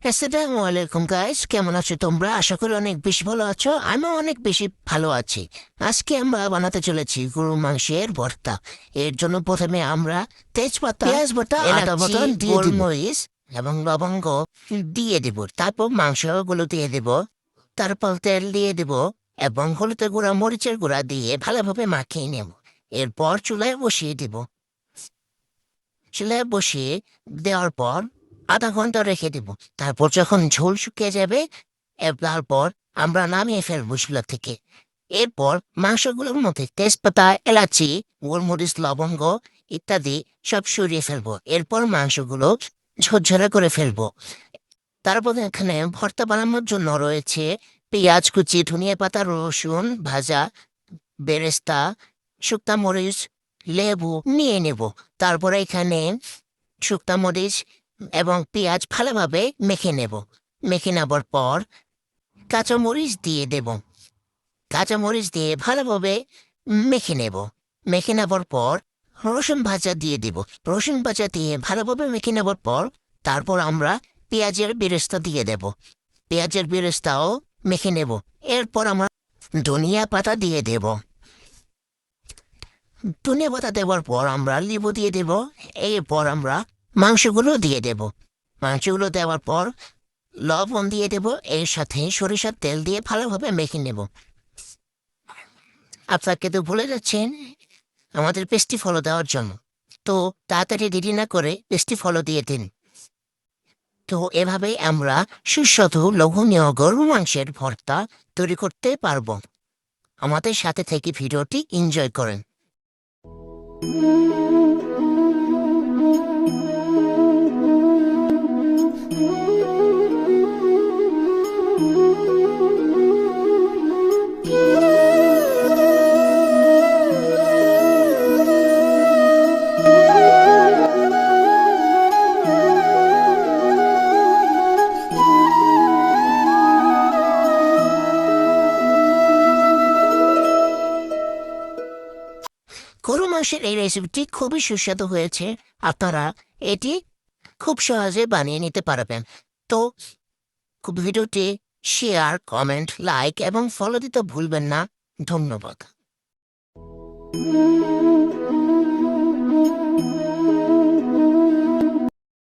আসসালামু আলাইকুম গাইস, কেমন আছো তোমরা? আশা করি অনেক বেশি ভালো আছো। আমিও অনেক বেশি ভালো আছি। আজকে আমরা বানাতে চলেছি গরু মাংসের ভর্তা। এর জন্য প্রথমে আমরা তেজপাতা, পেঁয়াজ বাটা, আদা এলাচি, বাটা, গোলমরিচ গোলমরিচ এবং লবঙ্গ দিয়ে দেব। তারপর মাংসগুলো দিয়ে দেব। তারপর তেল দিয়ে দেব এবং হলুদের গুঁড়া, মরিচের গুঁড়া দিয়ে ভালোভাবে মাখিয়ে নেব। এরপর চুলায় বসিয়ে দেব। চুলায় বসিয়ে দেওয়ার পর আধা ঘন্টা রেখে দেব। তারপর যখন ঝোল শুকিয়ে যাবে, তারপর আমরা নামিয়ে ফেলবো চুলা থেকে। এরপর মাংসগুলোর মধ্যে তেজপাতা, এলাচি, গোলমরিচ, লবঙ্গ ইত্যাদি সব সরিয়ে ফেলবো। এরপর মাংসগুলো ঝরঝরা করে ফেলবো। তারপর এখানে ভর্তা বানানোর জন্য রয়েছে পেঁয়াজ কুচি, ধনিয়া পাতা, রসুন ভাজা, বেরেস্তা, শুকনা মরিচ, লেবু নিয়ে নেব। তারপরে এখানে শুকনা মরিচ এবং পেঁয়াজ ভালোভাবে মেখে নেব। মেখে নেবার পর কাঁচামরিচ দিয়ে দেব। কাঁচামরিচ দিয়ে ভালোভাবে মেখে নেব। মেখে নেবার পর রসুন ভাজা দিয়ে দেব। রসুন ভাজা দিয়ে ভালোভাবে মেখে নেবার পর তারপর আমরা পেঁয়াজের বেরেস্তা দিয়ে দেব। পেঁয়াজের বেরেস্তাও মেখে নেব। এরপর আমরা ধনিয়া পাতা দিয়ে দেব। ধনিয়া পাতা দেওয়ার পর আমরা লেবু দিয়ে দেব। এরপর আমরা মাংসগুলো দিয়ে দেব। মাংসগুলো দেওয়ার পর লবণ দিয়ে দেব। এর সাথে সরিষার তেল দিয়ে ভালোভাবে মেখে নেব। আপনাকে তো ভুলে যাচ্ছেন আমাদের পেস্টি ফলো দেওয়ার জন্য। তো তাড়াতাড়ি দেরি না করে পেস্টি ফলো দিয়ে দিন। তো এভাবেই আমরা সুস্বাদু লোভনীয় গরু মাংসের ভর্তা তৈরি করতে পারবো। আমাদের সাথে থেকে ভিডিওটি এনজয় করেন। গরু মাংসের এই রেসিপিটি খুবই সুস্বাদু হয়েছে। আপনারা এটি খুব সহজে বানিয়ে নিতে পারবেন। তো ভিডিওটি শেয়ার, কমেন্ট, লাইক এবং ফলো দিতে ভুলবেন না। ধন্যবাদ।